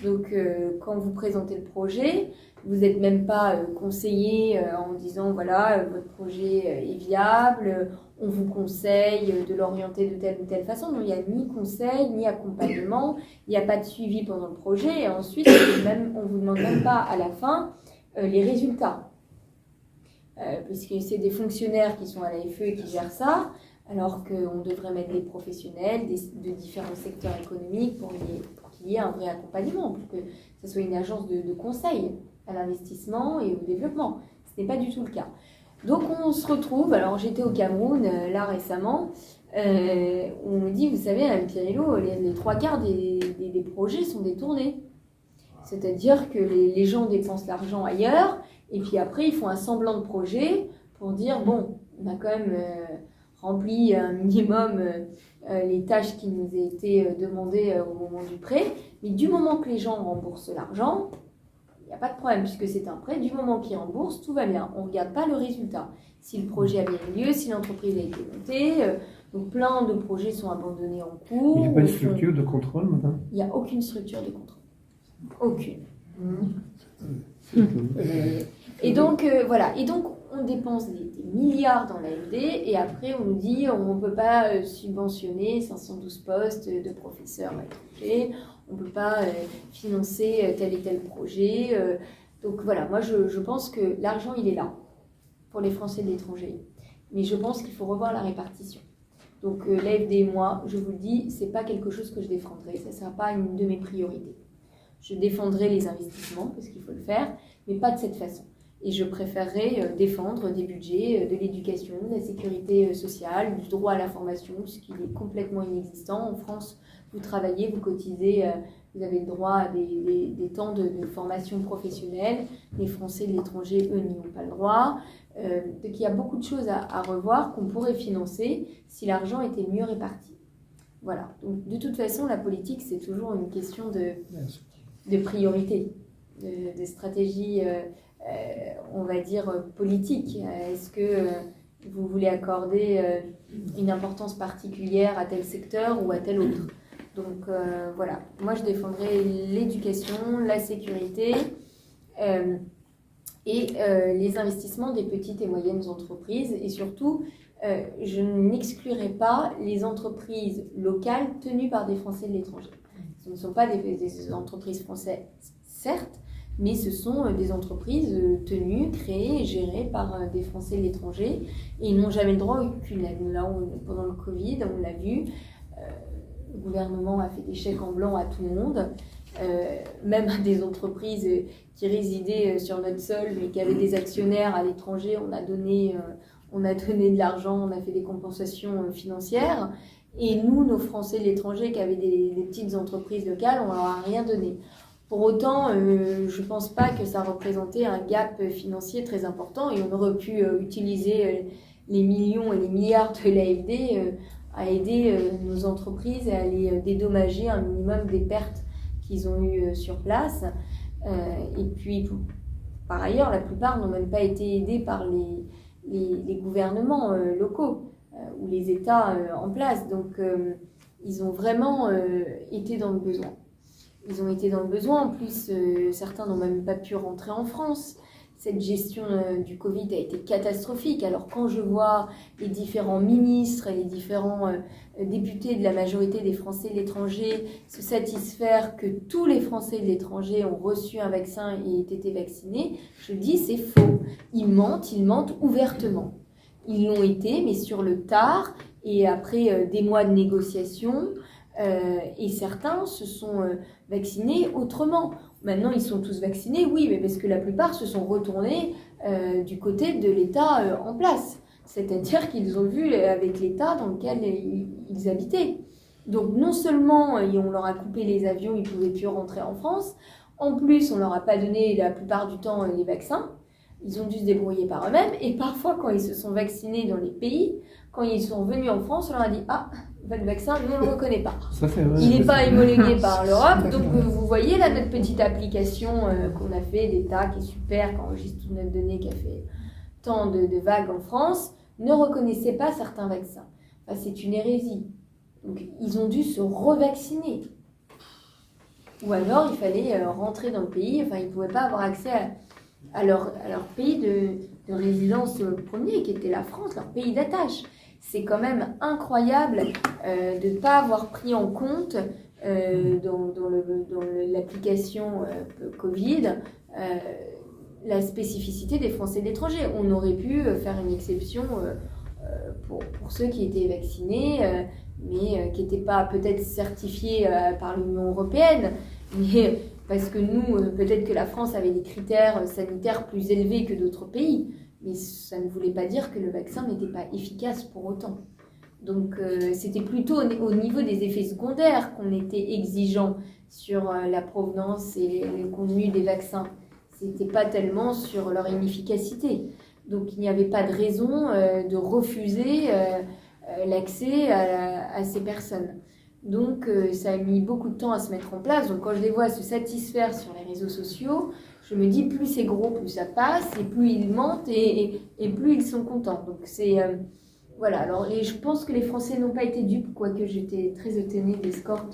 Donc, quand vous présentez le projet, vous n'êtes même pas conseillé en disant, voilà, votre projet est viable, on vous conseille de l'orienter de telle ou telle façon. Non, il n'y a ni conseil, ni accompagnement, il n'y a pas de suivi pendant le projet. Et ensuite, on ne vous demande même pas à la fin les résultats. Puisque c'est des fonctionnaires qui sont à l'AFE et qui gèrent ça, alors qu'on devrait mettre des professionnels de différents secteurs économiques pour qu'il y ait un vrai accompagnement, pour que ce soit une agence de conseil à l'investissement et au développement. Ce n'est pas du tout le cas. Donc on se retrouve, alors j'étais au Cameroun là récemment, on me dit, vous savez, Mme Pirillo, les 3/4 des projets sont détournés. C'est-à-dire que les gens dépensent l'argent ailleurs, et puis après, ils font un semblant de projet pour dire, bon, on a quand même rempli un minimum les tâches qui nous ont été demandées au moment du prêt. Mais du moment que les gens remboursent l'argent, il n'y a pas de problème puisque c'est un prêt. Du moment qu'ils remboursent, tout va bien. On ne regarde pas le résultat. Si le projet a bien eu lieu, si l'entreprise a été montée. Donc plein de projets sont abandonnés en cours. Il n'y a pas de structure de contrôle, madame? Il n'y a aucune structure de contrôle. Aucune. Et donc, voilà. Et donc, on dépense des milliards dans l'AFD et après, on nous dit on ne peut pas subventionner 512 postes de professeurs étrangers, on ne peut pas financer tel et tel projet. Donc voilà, moi, je pense que l'argent, il est là pour les Français de l'étranger. Mais je pense qu'il faut revoir la répartition. Donc l'AFD et moi, je vous le dis, ce n'est pas quelque chose que je défendrai. Ça ne sera pas une de mes priorités. Je défendrai les investissements, parce qu'il faut le faire, mais pas de cette façon. Et je préférerais défendre des budgets de l'éducation, de la sécurité sociale, du droit à la formation, puisqu'il est complètement inexistant. En France, vous travaillez, vous cotisez, vous avez le droit à des temps de formation professionnelle. Les Français de l'étranger, eux, n'y ont pas le droit. Donc il y a beaucoup de choses à revoir qu'on pourrait financer si l'argent était mieux réparti. Voilà. Donc de toute façon, la politique, c'est toujours une question de priorité, de stratégie, on va dire, politique. Est-ce que vous voulez accorder une importance particulière à tel secteur ou à tel autre? Donc voilà, moi je défendrai l'éducation, la sécurité et les investissements des petites et moyennes entreprises. Et surtout, je n'exclurai pas les entreprises locales tenues par des Français de l'étranger. Ce ne sont pas des entreprises françaises, certes, mais ce sont des entreprises tenues, créées et gérées par des Français de l'étranger. Et ils n'ont jamais le droit au cul. Là, pendant le Covid, on l'a vu, le gouvernement a fait des chèques en blanc à tout le monde, même à des entreprises qui résidaient sur notre sol, mais qui avaient des actionnaires à l'étranger. On a donné de l'argent, on a fait des compensations financières. Et nous, nos Français de l'étranger qui avaient des petites entreprises locales, on leur a rien donné. Pour autant, je ne pense pas que ça représentait un gap financier très important et on aurait pu utiliser les millions et les milliards de l'AFD à aider nos entreprises et à les dédommager un minimum des pertes qu'ils ont eues sur place. Et puis, par ailleurs, la plupart n'ont même pas été aidés par les gouvernements locaux ou les États en place. Donc, ils ont vraiment été dans le besoin. Ils ont été dans le besoin. En plus, certains n'ont même pas pu rentrer en France. Cette gestion du Covid a été catastrophique. Alors quand je vois les différents ministres et les différents députés de la majorité des Français de l'étranger se satisfaire que tous les Français de l'étranger ont reçu un vaccin et aient été vaccinés, je dis c'est faux. Ils mentent ouvertement. Ils l'ont été, mais sur le tard et après des mois de négociations. Et certains se sont vaccinés autrement. Maintenant, ils sont tous vaccinés, oui, mais parce que la plupart se sont retournés du côté de l'État en place. C'est-à-dire qu'ils ont vu avec l'État dans lequel ils habitaient. Donc, non seulement on leur a coupé les avions, ils ne pouvaient plus rentrer en France, en plus, on ne leur a pas donné la plupart du temps les vaccins. Ils ont dû se débrouiller par eux-mêmes. Et parfois, quand ils se sont vaccinés dans les pays, quand ils sont venus en France, on leur a dit « Ah, votre vaccin, nous, on ne le reconnaît pas. Ça, c'est vrai. Il n'est pas homologué par l'Europe. » Donc, vous voyez là notre petite application qu'on a fait d'État qui est super, qui enregistre toutes nos données, qui a fait tant de vagues en France, ne reconnaissait pas certains vaccins. Enfin, c'est une hérésie. Donc, ils ont dû se revacciner. Ou alors, il fallait rentrer dans le pays. Enfin, ils ne pouvaient pas avoir accès à leur pays de résidence premier, qui était la France, leur pays d'attache. C'est quand même incroyable de ne pas avoir pris en compte dans l'application Covid la spécificité des Français de l'étranger. On aurait pu faire une exception pour ceux qui étaient vaccinés, mais qui n'étaient pas peut-être certifiés par l'Union européenne, mais parce que nous, peut-être que la France avait des critères sanitaires plus élevés que d'autres pays. Mais ça ne voulait pas dire que le vaccin n'était pas efficace pour autant. Donc c'était plutôt au niveau des effets secondaires qu'on était exigeant sur la provenance et le contenu des vaccins. C'était pas tellement sur leur inefficacité. Donc il n'y avait pas de raison de refuser l'accès à ces personnes. Donc ça a mis beaucoup de temps à se mettre en place. Donc quand je les vois se satisfaire sur les réseaux sociaux, je me dis plus c'est gros, plus ça passe, et plus ils mentent et plus ils sont contents. Donc c'est voilà. Alors je pense que les Français n'ont pas été dupes, quoique j'étais très étonnée des scores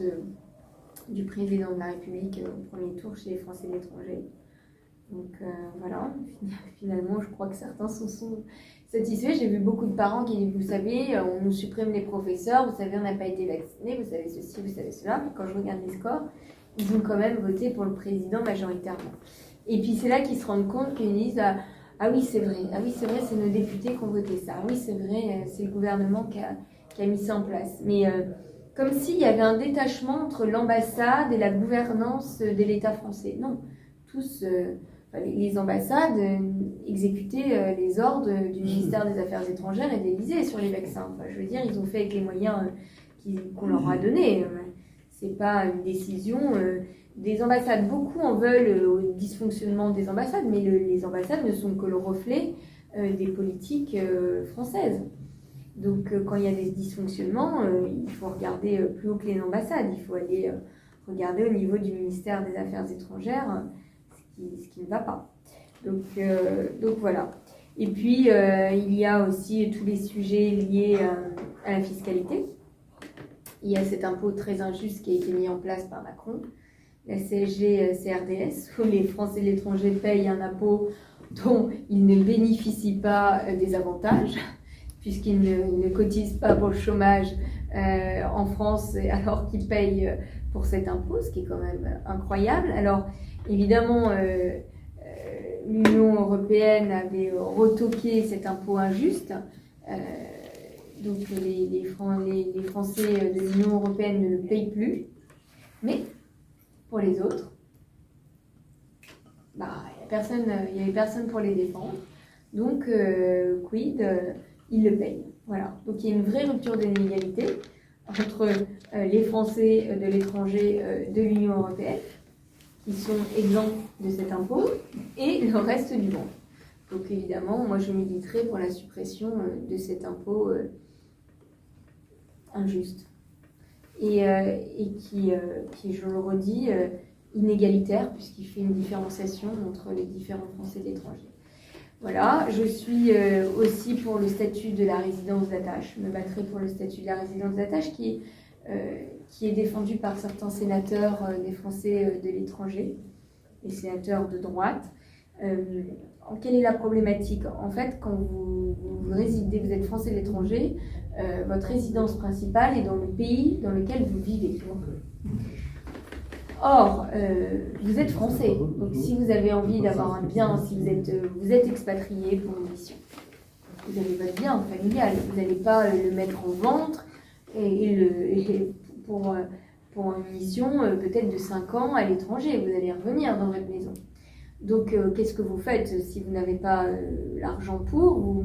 du président de la République au premier tour chez les Français de l'étranger. Donc voilà. Finalement, je crois que certains sont satisfaits. J'ai vu beaucoup de parents qui disent, vous savez, on nous supprime les professeurs, vous savez, on n'a pas été vaccinés, vous savez ceci, vous savez cela. Mais quand je regarde les scores, ils ont quand même voté pour le président majoritairement. Et puis c'est là qu'ils se rendent compte qu'ils disent ah oui c'est vrai, c'est nos députés qui ont voté ça, ah oui c'est vrai, c'est le gouvernement qui a mis ça en place. Mais comme s'il y avait un détachement entre l'ambassade et la gouvernance de l'État français. Non, tous les ambassades exécutaient les ordres du ministère des Affaires étrangères et de l'Élysée sur les vaccins. Enfin, je veux dire, ils ont fait avec les moyens qu'on leur a donnés. C'est pas une décision des ambassades. Beaucoup en veulent au dysfonctionnement des ambassades, mais les ambassades ne sont que le reflet des politiques françaises. Donc quand il y a des dysfonctionnements, il faut regarder plus haut que les ambassades. Il faut aller regarder au niveau du ministère des Affaires étrangères ce qui ne va pas. Donc voilà. Et puis il y a aussi tous les sujets liés à la fiscalité. Il y a cet impôt très injuste qui a été mis en place par Macron, la CSG-CRDS, où les Français de l'étranger payent un impôt dont ils ne bénéficient pas des avantages, puisqu'ils ne cotisent pas pour le chômage en France, alors qu'ils payent pour cet impôt, ce qui est quand même incroyable. Alors, évidemment, l'Union européenne avait retoqué cet impôt injuste. Donc les Français de l'Union européenne ne le payent plus. Mais pour les autres, il n'y avait personne pour les défendre. Donc, quid, ils le payent. Voilà. Donc il y a une vraie rupture d'inégalité entre les Français de l'étranger de l'Union européenne, qui sont exempts de cet impôt, et le reste du monde. Donc évidemment, moi je militerai pour la suppression de cet impôt injuste. Et qui, je le redis, inégalitaire puisqu'il fait une différenciation entre les différents Français de l'étranger. Voilà, je suis aussi pour le statut de la résidence d'attache. Je me battrai pour le statut de la résidence d'attache qui est défendu par certains sénateurs des Français de l'étranger, les sénateurs de droite. Quelle est la problématique? En fait, quand vous résidez, vous êtes Français de l'étranger, votre résidence principale est dans le pays dans lequel vous vivez. Or, vous êtes Français, donc si vous avez envie d'avoir un bien, si vous êtes expatrié pour une mission, vous avez votre bien familial, vous n'allez pas le mettre en vente pour une mission peut-être de 5 ans à l'étranger, vous allez revenir dans votre maison. Donc, qu'est-ce que vous faites si vous n'avez pas l'argent pour? Vous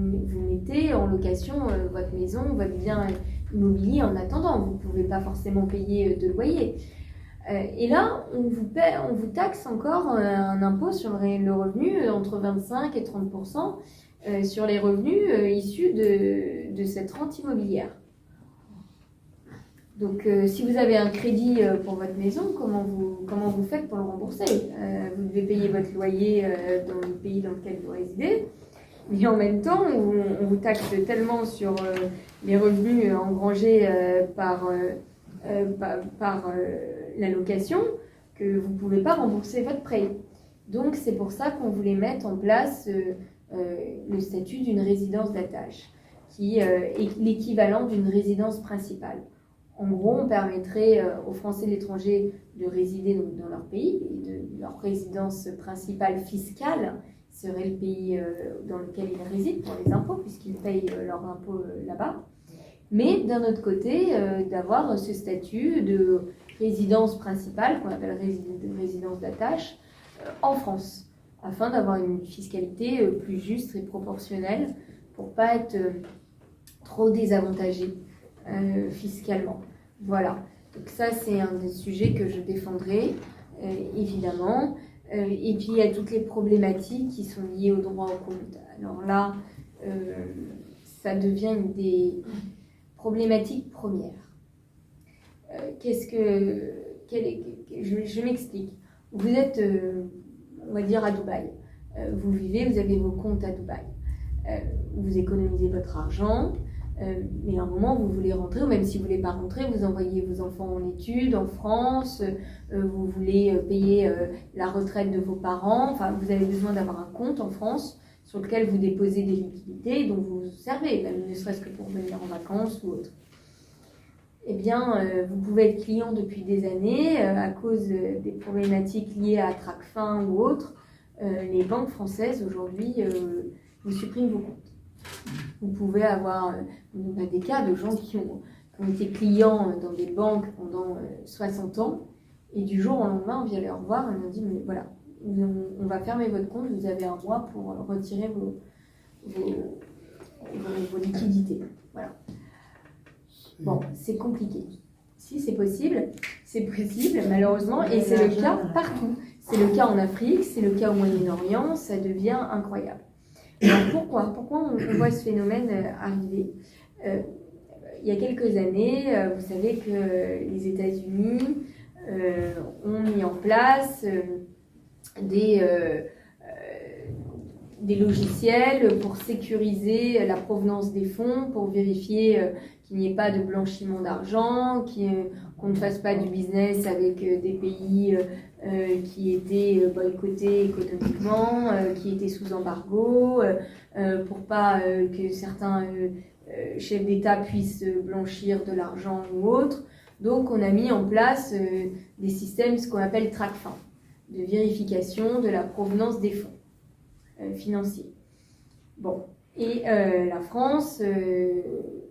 mettez en location votre maison, votre bien immobilier en attendant. Vous ne pouvez pas forcément payer de loyer. Et là, on vous taxe encore un impôt sur le revenu entre 25 et 30% sur les revenus issus de cette rente immobilière. Donc, si vous avez un crédit pour votre maison, comment vous faites pour le rembourser? Vous devez payer votre loyer dans le pays dans lequel vous résidez, mais en même temps, on vous taxe tellement sur les revenus engrangés par la location que vous ne pouvez pas rembourser votre prêt. Donc, c'est pour ça qu'on voulait mettre en place le statut d'une résidence d'attache, qui est l'équivalent d'une résidence principale. En gros, on permettrait aux Français de l'étranger de résider donc dans leur pays, et leur résidence principale fiscale serait le pays dans lequel ils résident pour les impôts, puisqu'ils payent leurs impôts là-bas. Mais d'un autre côté, d'avoir ce statut de résidence principale, qu'on appelle résidence d'attache, en France, afin d'avoir une fiscalité plus juste et proportionnelle pour ne pas être trop désavantagé fiscalement. Voilà. Donc ça, c'est un des sujets que je défendrai, évidemment. Et puis, il y a toutes les problématiques qui sont liées au droit au compte. Alors là, ça devient une des problématiques premières. Je m'explique. Vous êtes, on va dire, à Dubaï. Vous vivez, vous avez vos comptes à Dubaï. Vous économisez votre argent. Mais à un moment, vous voulez rentrer, ou même si vous ne voulez pas rentrer, vous envoyez vos enfants en études en France, vous voulez payer la retraite de vos parents, enfin, vous avez besoin d'avoir un compte en France sur lequel vous déposez des liquidités dont vous vous servez, même ne serait-ce que pour venir en vacances ou autre. Eh bien, vous pouvez être client depuis des années, à cause des problématiques liées à Tracfin ou autres, les banques françaises aujourd'hui vous suppriment vos comptes. Vous pouvez avoir des cas de gens qui ont été clients dans des banques pendant 60 ans et du jour au lendemain, on vient les revoir et on dit mais voilà, on va fermer votre compte, vous avez un mois pour retirer vos liquidités. Voilà. Bon, c'est compliqué. Si c'est possible malheureusement, et c'est le cas partout. C'est le cas en Afrique, c'est le cas au Moyen-Orient, ça devient incroyable. Alors pourquoi on voit ce phénomène arriver? Il y a quelques années, vous savez que les États-Unis ont mis en place des logiciels pour sécuriser la provenance des fonds, pour vérifier qu'il n'y ait pas de blanchiment d'argent, qu'on ne fasse pas du business avec des pays qui étaient boycottés économiquement, qui étaient sous embargo, pour pas que certains chefs d'État puissent blanchir de l'argent ou autre. Donc on a mis en place des systèmes, ce qu'on appelle Tracfin, de vérification de la provenance des fonds financiers. Bon, et la France,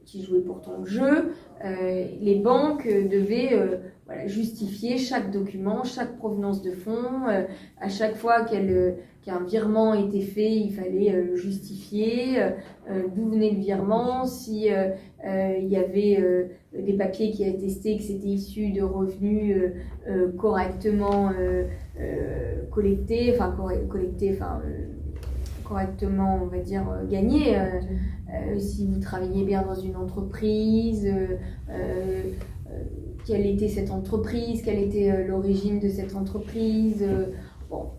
qui jouait pourtant le jeu, les banques devaient justifier chaque document, chaque provenance de fonds. À chaque fois qu'un virement était fait, il fallait le justifier, d'où venait le virement, si il y avait des papiers qui attestaient que c'était issu de revenus correctement collectés, correctement, on va dire, gagnés. Si vous travaillez bien dans une entreprise, quelle était cette entreprise, quelle était l'origine de cette entreprise. Bon,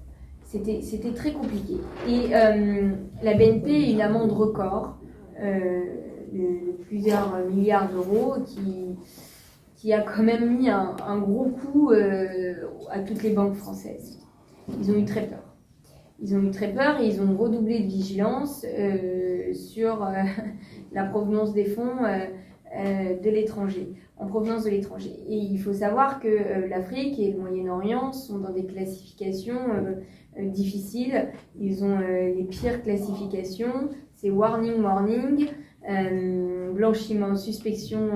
c'était très compliqué. Et la BNP a une amende record de plusieurs milliards d'euros qui a quand même mis un gros coup à toutes les banques françaises. Ils ont eu très peur. Ils ont eu très peur et ils ont redoublé de vigilance sur la provenance des fonds de l'étranger, en provenance de l'étranger. Et il faut savoir que l'Afrique et le Moyen-Orient sont dans des classifications difficiles. Ils ont les pires classifications. C'est warning, warning, blanchiment, suspicion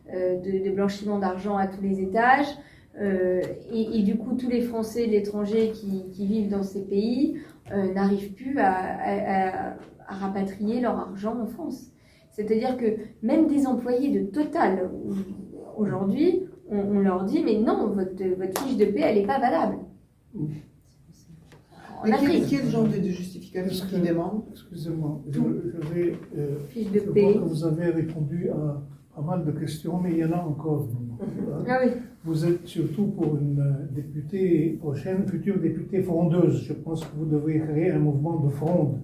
de blanchiment d'argent à tous les étages. Et du coup, tous les Français de l'étranger qui vivent dans ces pays n'arrivent plus à rapatrier leur argent en France. C'est-à-dire que même des employés de Total, aujourd'hui, on leur dit « mais non, votre fiche de paie, elle n'est pas valable ». En Mais Afrique. quel genre de justificatif qui demande? Excusez-moi, je vais. Fiche de je vois paie. que vous avez répondu à pas mal de questions, mais il y en a encore. Ah oui. Vous êtes surtout pour une députée prochaine, future députée frondeuse. Je pense que vous devriez créer un mouvement de fronde.